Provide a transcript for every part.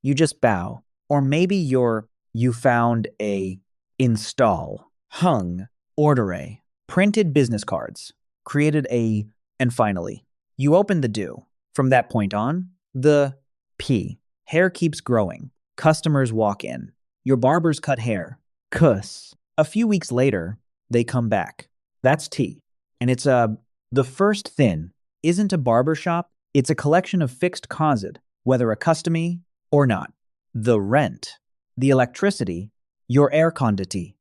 You just bow. Or maybe you found a install, hung, order a, printed business cards, created a, and finally, you open the do. From that point on, the P. Hair keeps growing. Customers walk in. Your barbers cut hair. Cuss. A few weeks later, they come back. That's T. And the first thin isn't a barbershop, it's a collection of fixed costs, whether a customary or not. The rent, the electricity, your air conditi,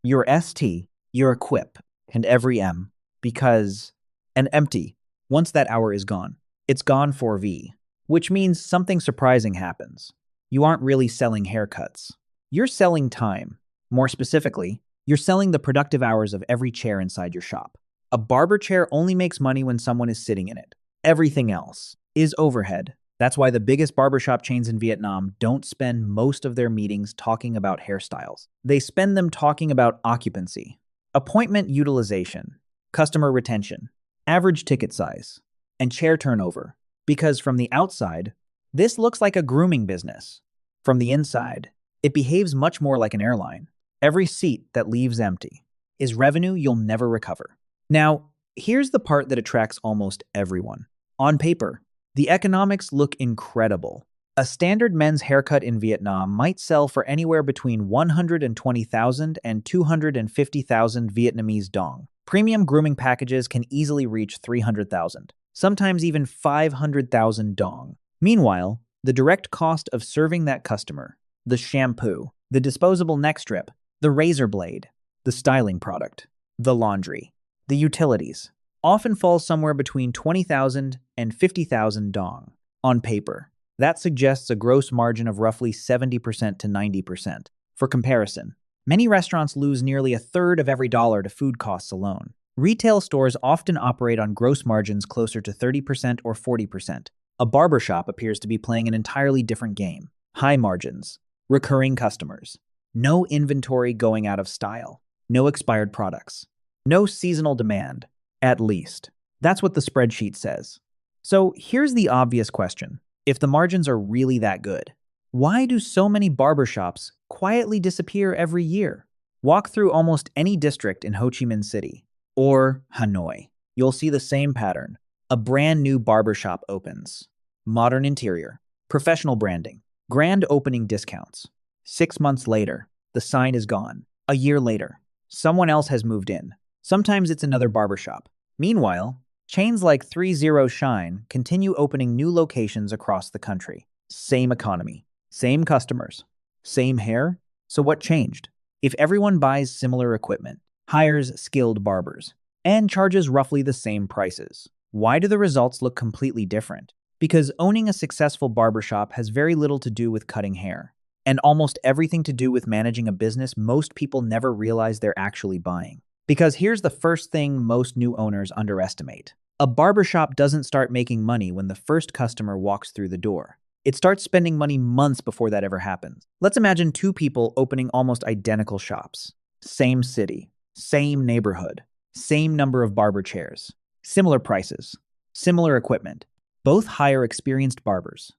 your ST, your equip, and every M. Because an empty, once that hour is gone, it's gone for V. Which means something surprising happens. You aren't really selling haircuts. You're selling time. More specifically, you're selling the productive hours of every chair inside your shop. A barber chair only makes money when someone is sitting in it. Everything else is overhead. That's why the biggest barbershop chains in Vietnam don't spend most of their meetings talking about hairstyles. They spend them talking about occupancy, appointment utilization, customer retention, average ticket size, and chair turnover. Because from the outside, this looks like a grooming business. From the inside, it behaves much more like an airline. Every seat that leaves empty is revenue you'll never recover. Now, here's the part that attracts almost everyone. On paper, the economics look incredible. A standard men's haircut in Vietnam might sell for anywhere between 120,000 and 250,000 Vietnamese dong. Premium grooming packages can easily reach 300,000, sometimes even 500,000 dong. Meanwhile, the direct cost of serving that customer, the shampoo, the disposable neck strip, the razor blade, the styling product, the laundry, the utilities, often falls somewhere between 20,000 and 50,000 dong. On paper, that suggests a gross margin of roughly 70% to 90%. For comparison, many restaurants lose nearly a third of every dollar to food costs alone. Retail stores often operate on gross margins closer to 30% or 40%. A barbershop appears to be playing an entirely different game. High margins, recurring customers, no inventory going out of style, no expired products, no seasonal demand, at least. That's what the spreadsheet says. So here's the obvious question. If the margins are really that good, why do so many barbershops quietly disappear every year? Walk through almost any district in Ho Chi Minh City or Hanoi. You'll see the same pattern. A brand new barbershop opens. Modern interior, professional branding, grand opening discounts. 6 months later, the sign is gone. A year later, someone else has moved in. Sometimes it's another barbershop. Meanwhile, chains like 30 Shine continue opening new locations across the country. Same economy, same customers, same hair. So what changed? If everyone buys similar equipment, hires skilled barbers, and charges roughly the same prices, why do the results look completely different? Because owning a successful barbershop has very little to do with cutting hair, and almost everything to do with managing a business most people never realize they're actually buying. Because here's the first thing most new owners underestimate. A barbershop doesn't start making money when the first customer walks through the door. It starts spending money months before that ever happens. Let's imagine two people opening almost identical shops. Same city, same neighborhood, same number of barber chairs, similar prices, similar equipment. Both hire experienced barbers.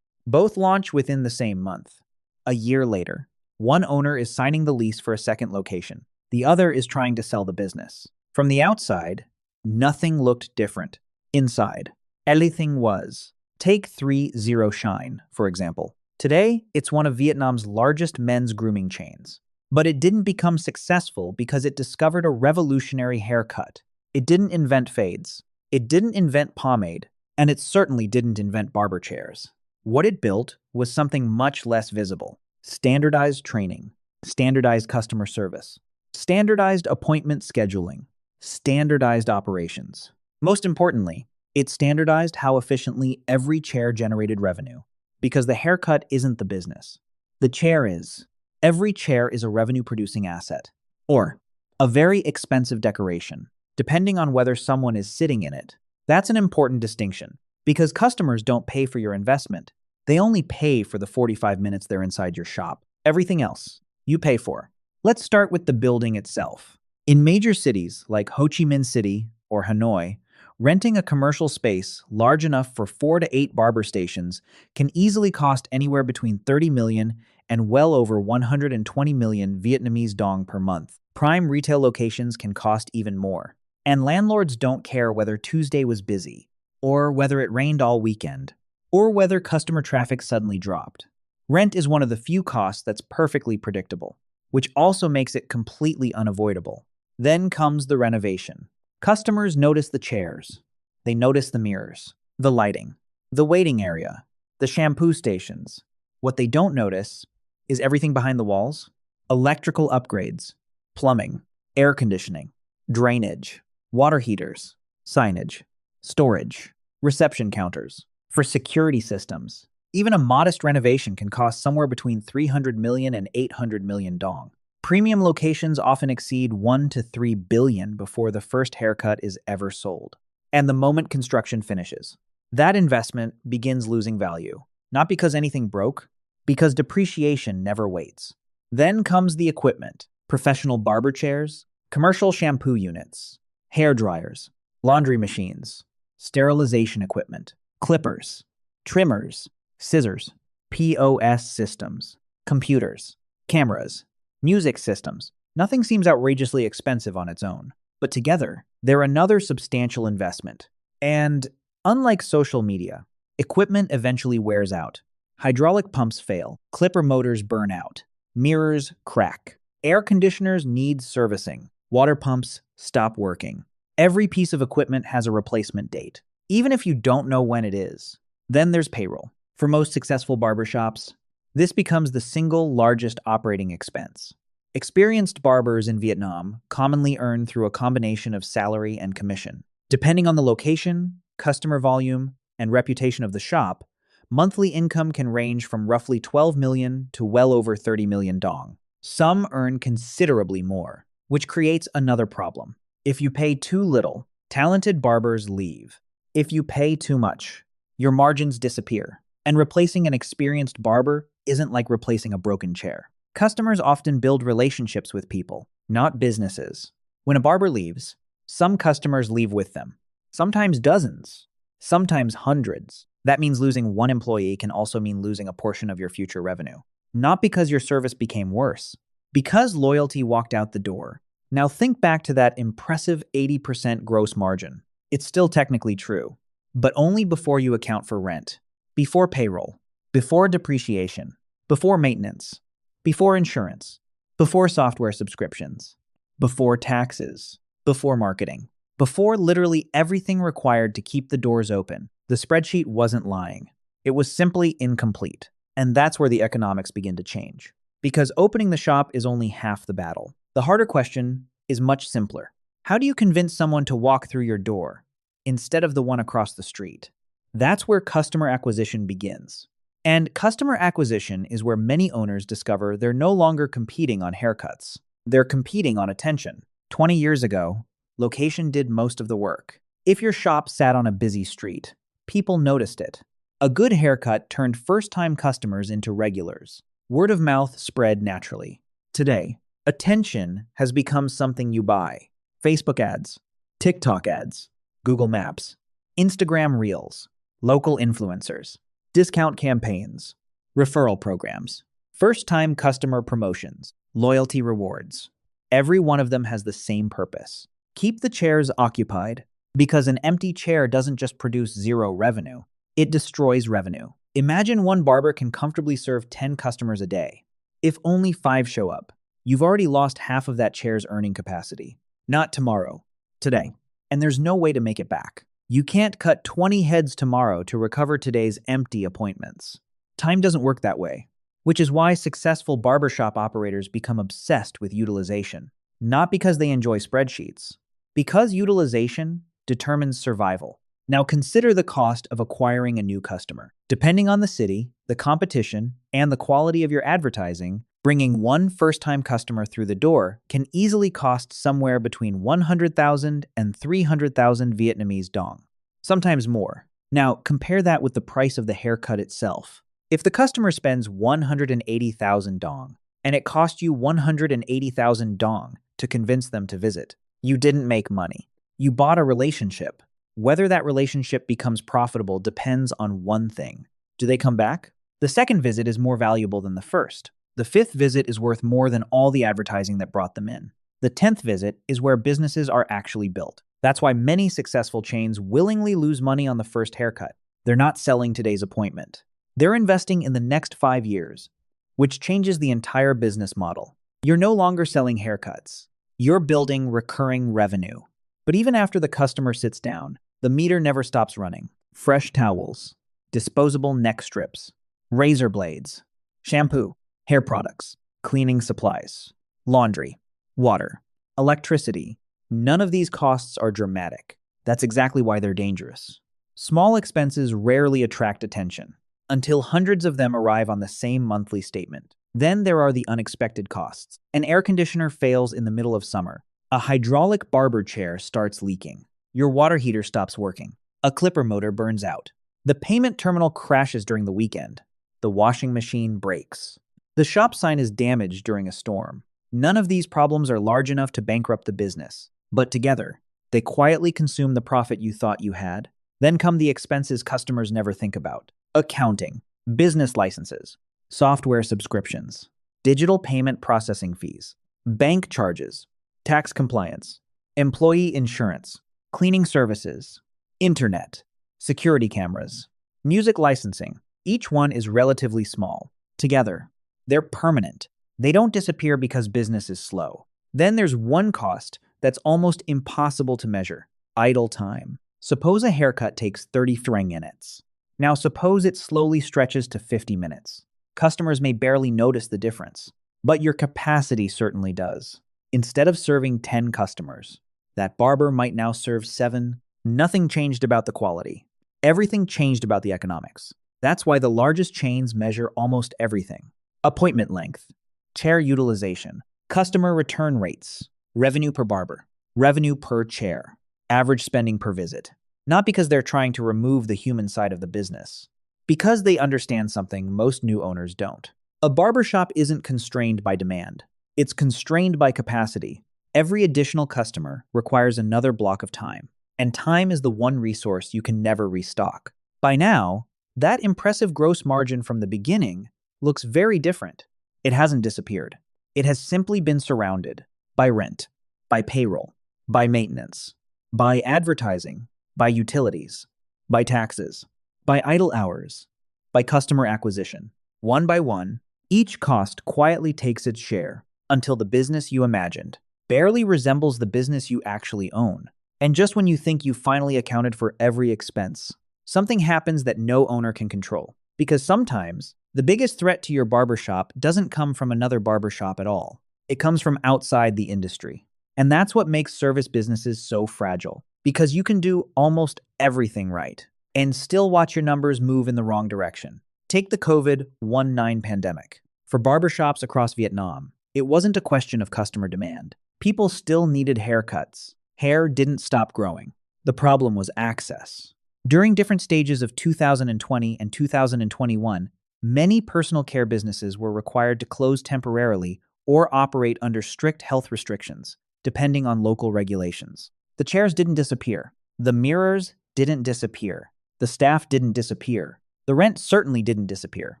Both launch within the same month. A year later, one owner is signing the lease for a second location. The other is trying to sell the business. From the outside, nothing looked different. Inside, everything was. Take 30 Shine, for example. Today, it's one of Vietnam's largest men's grooming chains. But it didn't become successful because it discovered a revolutionary haircut. It didn't invent fades. It didn't invent pomade. And it certainly didn't invent barber chairs. What it built was something much less visible. Standardized training, standardized customer service, standardized appointment scheduling, standardized operations. Most importantly, it standardized how efficiently every chair generated revenue, because the haircut isn't the business. The chair is. Every chair is a revenue-producing asset, or a very expensive decoration, depending on whether someone is sitting in it. That's an important distinction, because customers don't pay for your investment. They only pay for the 45 minutes they're inside your shop. Everything else, you pay for. Let's start with the building itself. In major cities like Ho Chi Minh City or Hanoi, Renting a commercial space large enough for 4 to 8 barber stations can easily cost anywhere between 30 million and well over 120 million Vietnamese dong per month. Prime retail locations can cost even more. And landlords don't care whether Tuesday was busy, or whether it rained all weekend, or whether customer traffic suddenly dropped. Rent is one of the few costs that's perfectly predictable, which also makes it completely unavoidable. Then comes the renovation. Customers notice the chairs. They notice the mirrors, the lighting, the waiting area, the shampoo stations. What they don't notice is everything behind the walls: electrical upgrades, plumbing, air conditioning, drainage, water heaters, signage, storage, reception counters. For security systems, even a modest renovation can cost somewhere between 300 million and 800 million dong. Premium locations often exceed 1 to 3 billion before the first haircut is ever sold. And the moment construction finishes, that investment begins losing value, not because anything broke, because depreciation never waits. Then comes the equipment: professional barber chairs, commercial shampoo units, hair dryers, laundry machines, sterilization equipment, clippers, trimmers, scissors, POS systems, computers, cameras, music systems. Nothing seems outrageously expensive on its own, but together, they're another substantial investment. And unlike social media, equipment eventually wears out. Hydraulic pumps fail, clipper motors burn out, mirrors crack, air conditioners need servicing, water pumps stop working. Every piece of equipment has a replacement date, even if you don't know when it is. Then there's payroll. For most successful barbershops, this becomes the single largest operating expense. Experienced barbers in Vietnam commonly earn through a combination of salary and commission. Depending on the location, customer volume, and reputation of the shop, monthly income can range from roughly 12 million to well over 30 million dong. Some earn considerably more, which creates another problem. If you pay too little, talented barbers leave. If you pay too much, your margins disappear. And replacing an experienced barber isn't like replacing a broken chair. Customers often build relationships with people, not businesses. When a barber leaves, some customers leave with them. Sometimes dozens, sometimes hundreds. That means losing one employee can also mean losing a portion of your future revenue. Not because your service became worse, because loyalty walked out the door. Now think back to that impressive 80% gross margin. It's still technically true, but only before you account for rent, before payroll, before depreciation, before maintenance, before insurance, before software subscriptions, before taxes, before marketing, before literally everything required to keep the doors open. The spreadsheet wasn't lying. It was simply incomplete. And that's where the economics begin to change. Because opening the shop is only half the battle. The harder question is much simpler. How do you convince someone to walk through your door instead of the one across the street? That's where customer acquisition begins. And customer acquisition is where many owners discover they're no longer competing on haircuts. They're competing on attention. 20 years ago, location did most of the work. If your shop sat on a busy street, people noticed it. A good haircut turned first-time customers into regulars. Word of mouth spread naturally. Today, attention has become something you buy. Facebook ads, TikTok ads, Google Maps, Instagram Reels, local influencers, discount campaigns, referral programs, first-time customer promotions, loyalty rewards. Every one of them has the same purpose: keep the chairs occupied, because an empty chair doesn't just produce zero revenue, it destroys revenue. Imagine one barber can comfortably serve 10 customers a day. If only 5 show up, you've already lost half of that chair's earning capacity. Not tomorrow, today. And there's no way to make it back. You can't cut 20 heads tomorrow to recover today's empty appointments. Time doesn't work that way, which is why successful barbershop operators become obsessed with utilization. Not because they enjoy spreadsheets, because utilization determines survival. Now consider the cost of acquiring a new customer. Depending on the city, the competition, and the quality of your advertising, bringing one first-time customer through the door can easily cost somewhere between 100,000 and 300,000 Vietnamese dong, sometimes more. Now, compare that with the price of the haircut itself. If the customer spends 180,000 dong, and it cost you 180,000 dong to convince them to visit, you didn't make money. You bought a relationship. Whether that relationship becomes profitable depends on one thing. Do they come back? The second visit is more valuable than the first. The fifth visit is worth more than all the advertising that brought them in. The 10th visit is where businesses are actually built. That's why many successful chains willingly lose money on the first haircut. They're not selling today's appointment. They're investing in the next 5 years, which changes the entire business model. You're no longer selling haircuts. You're building recurring revenue. But even after the customer sits down, the meter never stops running. Fresh towels, disposable neck strips, razor blades, shampoo, hair products, cleaning supplies, laundry, water, electricity. None of these costs are dramatic. That's exactly why they're dangerous. Small expenses rarely attract attention until hundreds of them arrive on the same monthly statement. Then there are the unexpected costs. An air conditioner fails in the middle of summer. A hydraulic barber chair starts leaking. Your water heater stops working. A clipper motor burns out. The payment terminal crashes during the weekend. The washing machine breaks. The shop sign is damaged during a storm. None of these problems are large enough to bankrupt the business, but together, they quietly consume the profit you thought you had. Then come the expenses customers never think about. Accounting, business licenses, software subscriptions, digital payment processing fees, bank charges, tax compliance, employee insurance, cleaning services, internet, security cameras, music licensing. Each one is relatively small. Together, they're permanent. They don't disappear because business is slow. Then there's one cost that's almost impossible to measure: idle time. Suppose a haircut takes 33 minutes. Now suppose it slowly stretches to 50 minutes. Customers may barely notice the difference, but your capacity certainly does. Instead of serving 10 customers, that barber might now serve 7. Nothing changed about the quality. Everything changed about the economics. That's why the largest chains measure almost everything: appointment length, chair utilization, customer return rates, revenue per barber, revenue per chair, average spending per visit. Not because they're trying to remove the human side of the business, because they understand something most new owners don't. A barbershop isn't constrained by demand. It's constrained by capacity. Every additional customer requires another block of time, and time is the one resource you can never restock. By now, that impressive gross margin from the beginning looks very different. It hasn't disappeared. It has simply been surrounded by rent, by payroll, by maintenance, by advertising, by utilities, by taxes, by idle hours, by customer acquisition. One by one, each cost quietly takes its share until the business you imagined barely resembles the business you actually own. And just when you think you finally accounted for every expense, something happens that no owner can control. Because sometimes, the biggest threat to your barbershop doesn't come from another barbershop at all. It comes from outside the industry. And that's what makes service businesses so fragile. Because you can do almost everything right and still watch your numbers move in the wrong direction. Take the COVID-19 pandemic. For barbershops across Vietnam, it wasn't a question of customer demand. People still needed haircuts. Hair didn't stop growing. The problem was access. During different stages of 2020 and 2021, many personal care businesses were required to close temporarily or operate under strict health restrictions, depending on local regulations. The chairs didn't disappear. The mirrors didn't disappear. The staff didn't disappear. The rent certainly didn't disappear.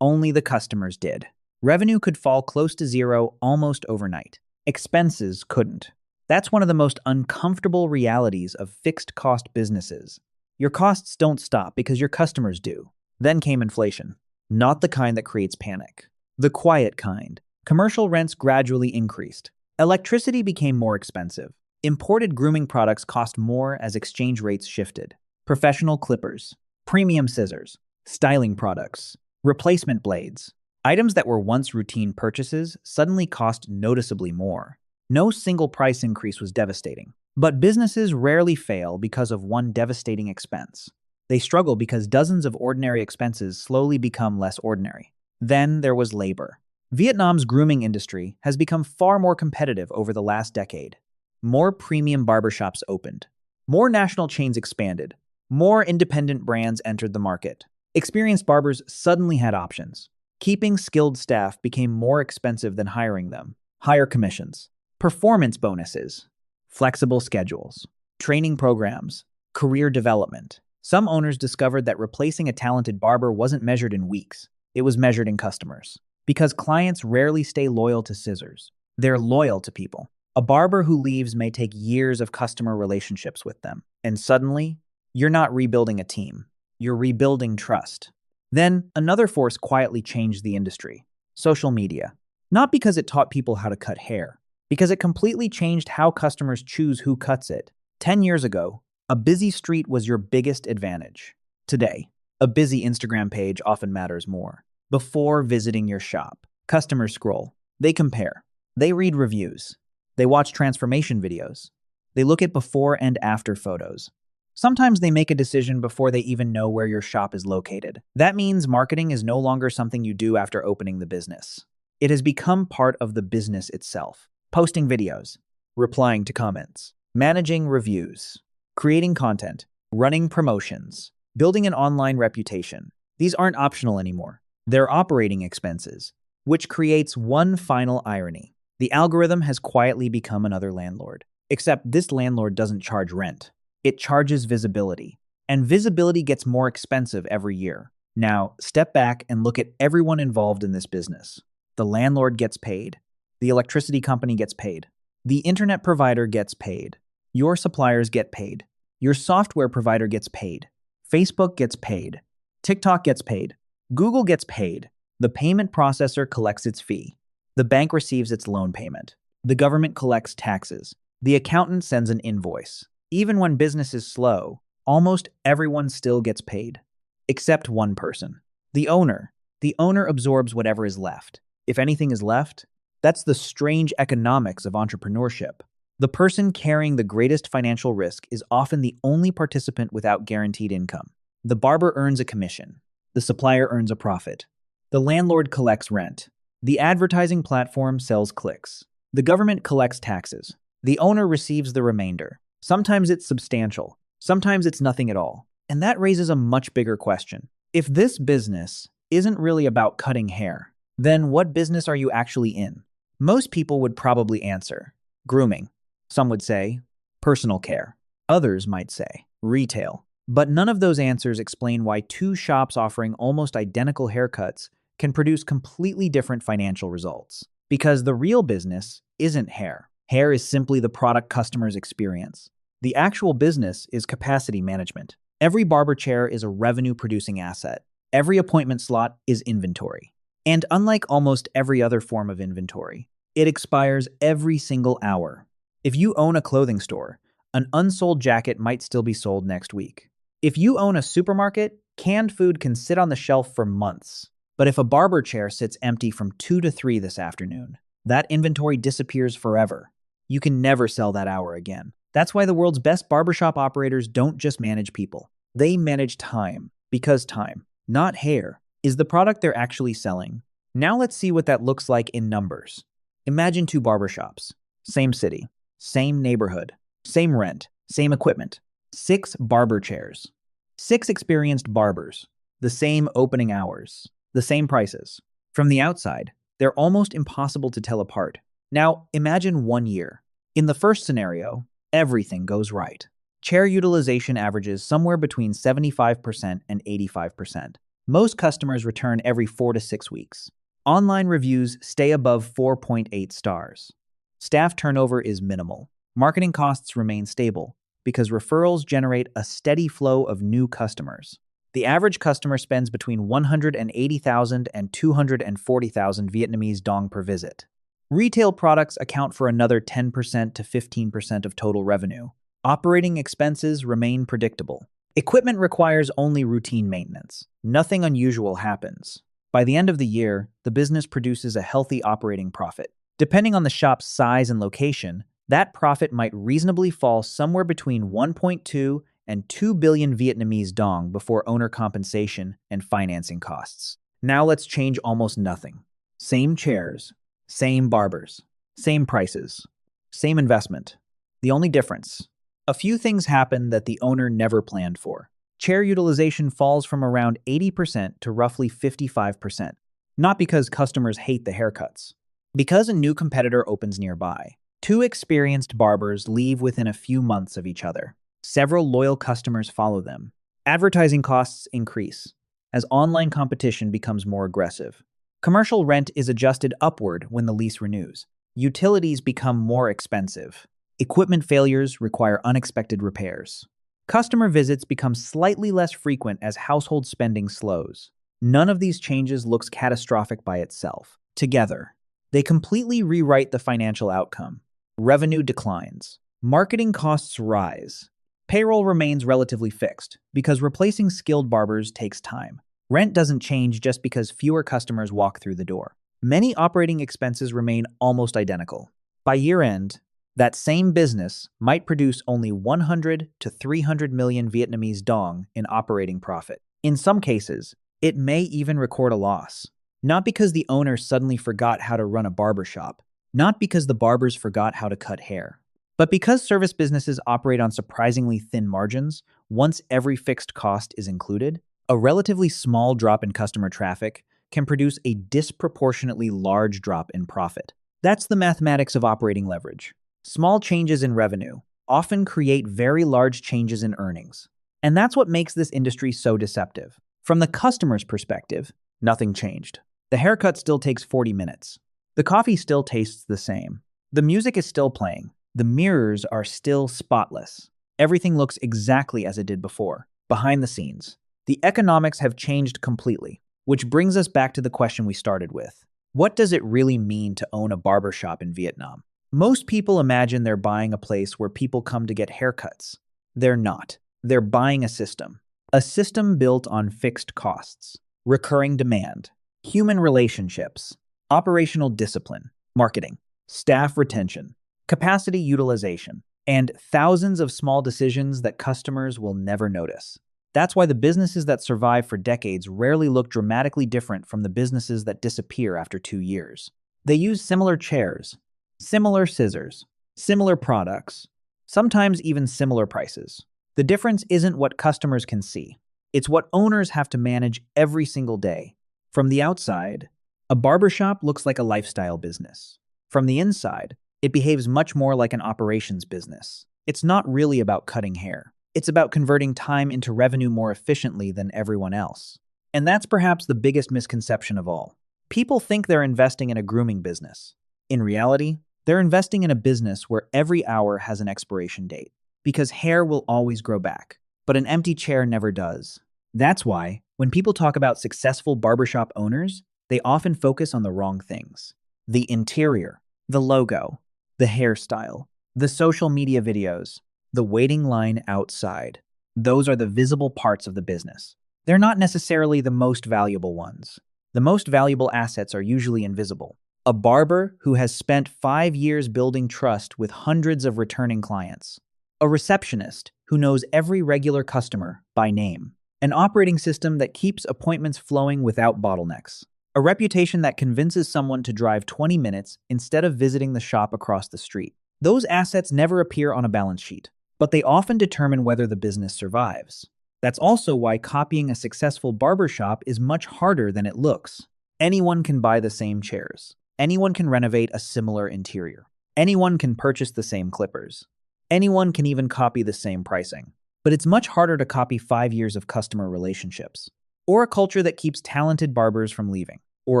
Only the customers did. Revenue could fall close to zero almost overnight. Expenses couldn't. That's one of the most uncomfortable realities of fixed-cost businesses. Your costs don't stop because your customers do. Then came inflation. Not the kind that creates panic. The quiet kind. Commercial rents gradually increased. Electricity became more expensive. Imported grooming products cost more as exchange rates shifted. Professional clippers, premium scissors, styling products, replacement blades. Items that were once routine purchases suddenly cost noticeably more. No single price increase was devastating. But businesses rarely fail because of one devastating expense. They struggle because dozens of ordinary expenses slowly become less ordinary. Then there was labor. Vietnam's grooming industry has become far more competitive over the last decade. More premium barbershops opened. More national chains expanded. More independent brands entered the market. Experienced barbers suddenly had options. Keeping skilled staff became more expensive than hiring them. Higher commissions, performance bonuses, flexible schedules, training programs, Career development. Some owners discovered that replacing a talented barber wasn't measured in weeks, it was measured in customers. Because clients rarely stay loyal to scissors, they're loyal to people. A barber who leaves may take years of customer relationships with them, and suddenly, you're not rebuilding a team, you're rebuilding trust. Then, another force quietly changed the industry: social media. Not because it taught people how to cut hair, because it completely changed how customers choose who cuts it. 10 years ago, a busy street was your biggest advantage. Today, a busy Instagram page often matters more. Before visiting your shop, customers scroll, they compare, they read reviews, they watch transformation videos, they look at before and after photos. Sometimes they make a decision before they even know where your shop is located. That means marketing is no longer something you do after opening the business. It has become part of the business itself. Posting videos, replying to comments, managing reviews, creating content, running promotions, building an online reputation. These aren't optional anymore. They're operating expenses, which creates one final irony. The algorithm has quietly become another landlord. Except this landlord doesn't charge rent. It charges visibility. And visibility gets more expensive every year. Now, step back and look at everyone involved in this business. The landlord gets paid. The electricity company gets paid. The internet provider gets paid. Your suppliers get paid. Your software provider gets paid. Facebook gets paid. TikTok gets paid. Google gets paid. The payment processor collects its fee. The bank receives its loan payment. The government collects taxes. The accountant sends an invoice. Even when business is slow, almost everyone still gets paid. Except one person. The owner. The owner absorbs whatever is left. If anything is left, that's the strange economics of entrepreneurship. The person carrying the greatest financial risk is often the only participant without guaranteed income. The barber earns a commission. The supplier earns a profit. The landlord collects rent. The advertising platform sells clicks. The government collects taxes. The owner receives the remainder. Sometimes it's substantial. Sometimes it's nothing at all. And that raises a much bigger question. If this business isn't really about cutting hair, then what business are you actually in? Most people would probably answer grooming. Some would say personal care. Others might say retail. But none of those answers explain why two shops offering almost identical haircuts can produce completely different financial results. Because the real business isn't hair. Hair is simply the product customers experience. The actual business is capacity management. Every barber chair is a revenue-producing asset. Every appointment slot is inventory. And unlike almost every other form of inventory, it expires every single hour. If you own a clothing store, an unsold jacket might still be sold next week. If you own a supermarket, canned food can sit on the shelf for months. But if a barber chair sits empty from 2 to 3 this afternoon, that inventory disappears forever. You can never sell that hour again. That's why the world's best barbershop operators don't just manage people. They manage time, because time, not hair, is the product they're actually selling. Now let's see what that looks like in numbers. Imagine 2 barbershops, same city, same neighborhood, same rent, same equipment, 6 barber chairs, 6 experienced barbers, the same opening hours, the same prices. From the outside, they're almost impossible to tell apart. Now, imagine 1 year. In the first scenario, everything goes right. Chair utilization averages somewhere between 75% and 85%. Most customers return every 4 to 6 weeks. Online reviews stay above 4.8 stars. Staff turnover is minimal. Marketing costs remain stable because referrals generate a steady flow of new customers. The average customer spends between 180,000 and 240,000 Vietnamese dong per visit. Retail products account for another 10% to 15% of total revenue. Operating expenses remain predictable. Equipment requires only routine maintenance. Nothing unusual happens. By the end of the year, the business produces a healthy operating profit. Depending on the shop's size and location, that profit might reasonably fall somewhere between 1.2 and 2 billion Vietnamese dong before owner compensation and financing costs. Now let's change almost nothing. Same chairs, same barbers, same prices, same investment. The only difference: a few things happen that the owner never planned for. Chair utilization falls from around 80% to roughly 55%. Not because customers hate the haircuts. Because a new competitor opens nearby. 2 experienced barbers leave within a few months of each other. Several loyal customers follow them. Advertising costs increase as online competition becomes more aggressive. Commercial rent is adjusted upward when the lease renews. Utilities become more expensive. Equipment failures require unexpected repairs. Customer visits become slightly less frequent as household spending slows. None of these changes looks catastrophic by itself. Together, they completely rewrite the financial outcome. Revenue declines. Marketing costs rise. Payroll remains relatively fixed because replacing skilled barbers takes time. Rent doesn't change just because fewer customers walk through the door. Many operating expenses remain almost identical. By year end, that same business might produce only 100 to 300 million Vietnamese dong in operating profit. In some cases, it may even record a loss. Not because the owner suddenly forgot how to run a barbershop, not because the barbers forgot how to cut hair, but because service businesses operate on surprisingly thin margins. Once every fixed cost is included, a relatively small drop in customer traffic can produce a disproportionately large drop in profit. That's the mathematics of operating leverage. Small changes in revenue often create very large changes in earnings. And that's what makes this industry so deceptive. From the customer's perspective, nothing changed. The haircut still takes 40 minutes. The coffee still tastes the same. The music is still playing. The mirrors are still spotless. Everything looks exactly as it did before. Behind the scenes, the economics have changed completely, which brings us back to the question we started with. What does it really mean to own a barbershop in Vietnam? Most people imagine they're buying a place where people come to get haircuts. They're not. They're buying a system. A system built on fixed costs, recurring demand, human relationships, operational discipline, marketing, staff retention, capacity utilization, and thousands of small decisions that customers will never notice. That's why the businesses that survive for decades rarely look dramatically different from the businesses that disappear after 2 years. They use similar chairs, similar scissors, similar products, sometimes even similar prices. The difference isn't what customers can see. It's what owners have to manage every single day. From the outside, a barbershop looks like a lifestyle business. From the inside, it behaves much more like an operations business. It's not really about cutting hair. It's about converting time into revenue more efficiently than everyone else. And that's perhaps the biggest misconception of all. People think they're investing in a grooming business. In reality, they're investing in a business where every hour has an expiration date. Because hair will always grow back, but an empty chair never does. That's why, when people talk about successful barbershop owners, they often focus on the wrong things. The interior, the logo, the hairstyle, the social media videos, the waiting line outside. Those are the visible parts of the business. They're not necessarily the most valuable ones. The most valuable assets are usually invisible. A barber who has spent 5 years building trust with hundreds of returning clients. A receptionist who knows every regular customer by name. An operating system that keeps appointments flowing without bottlenecks. A reputation that convinces someone to drive 20 minutes instead of visiting the shop across the street. Those assets never appear on a balance sheet, but they often determine whether the business survives. That's also why copying a successful barbershop is much harder than it looks. Anyone can buy the same chairs. Anyone can renovate a similar interior. Anyone can purchase the same clippers. Anyone can even copy the same pricing. But it's much harder to copy 5 years of customer relationships, or a culture that keeps talented barbers from leaving, or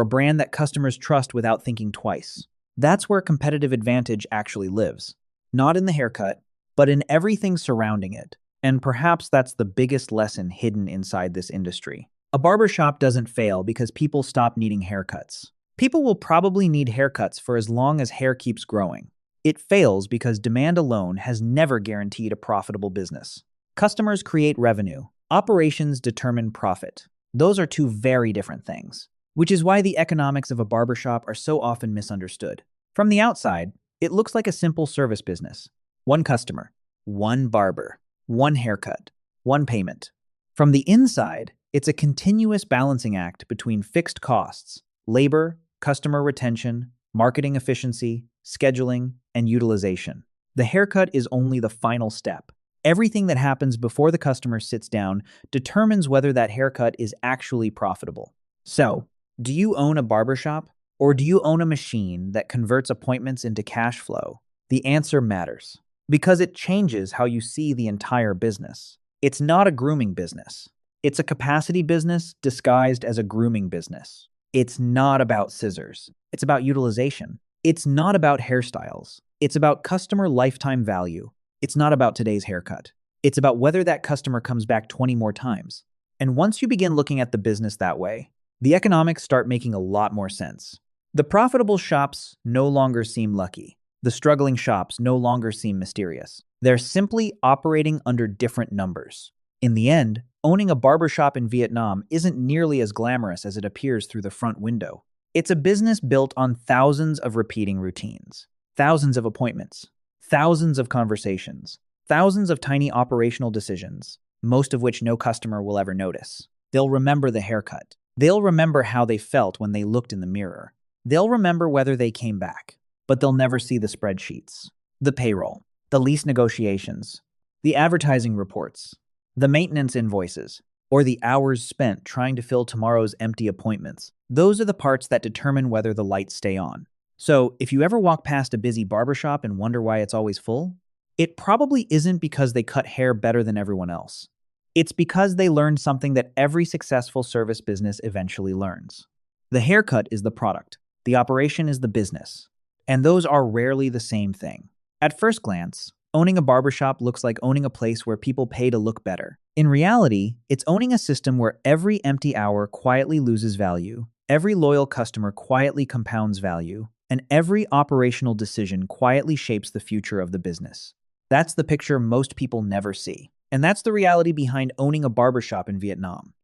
a brand that customers trust without thinking twice. That's where competitive advantage actually lives. Not in the haircut, but in everything surrounding it. And perhaps that's the biggest lesson hidden inside this industry. A barbershop doesn't fail because people stop needing haircuts. People will probably need haircuts for as long as hair keeps growing. It fails because demand alone has never guaranteed a profitable business. Customers create revenue. Operations determine profit. Those are two very different things, which is why the economics of a barbershop are so often misunderstood. From the outside, it looks like a simple service business. One customer, one barber, one haircut, one payment. From the inside, it's a continuous balancing act between fixed costs, labor, customer retention, marketing efficiency, scheduling, and utilization. The haircut is only the final step. Everything that happens before the customer sits down determines whether that haircut is actually profitable. So, do you own a barbershop? Or do you own a machine that converts appointments into cash flow? The answer matters. because it changes how you see the entire business. It's not a grooming business. It's a capacity business disguised as a grooming business. It's not about scissors. It's about utilization. It's not about hairstyles. It's about customer lifetime value. It's not about today's haircut. It's about whether that customer comes back 20 more times. And once you begin looking at the business that way, the economics start making a lot more sense. The profitable shops no longer seem lucky. The struggling shops no longer seem mysterious. They're simply operating under different numbers. In the end, owning a barbershop in Vietnam isn't nearly as glamorous as it appears through the front window. It's a business built on thousands of repeating routines, thousands of appointments, thousands of conversations, thousands of tiny operational decisions, most of which no customer will ever notice. They'll remember the haircut. They'll remember how they felt when they looked in the mirror. They'll remember whether they came back, but they'll never see the spreadsheets, the payroll, the lease negotiations, the advertising reports, the maintenance invoices, or the hours spent trying to fill tomorrow's empty appointments. Those are the parts that determine whether the lights stay on. So, if you ever walk past a busy barbershop and wonder why it's always full, it probably isn't because they cut hair better than everyone else. It's because they learned something that every successful service business eventually learns. The haircut is the product. The operation is the business. And those are rarely the same thing. At first glance, owning a barbershop looks like owning a place where people pay to look better. In reality, it's owning a system where every empty hour quietly loses value, every loyal customer quietly compounds value, and every operational decision quietly shapes the future of the business. That's the picture most people never see. And that's the reality behind owning a barbershop in Vietnam.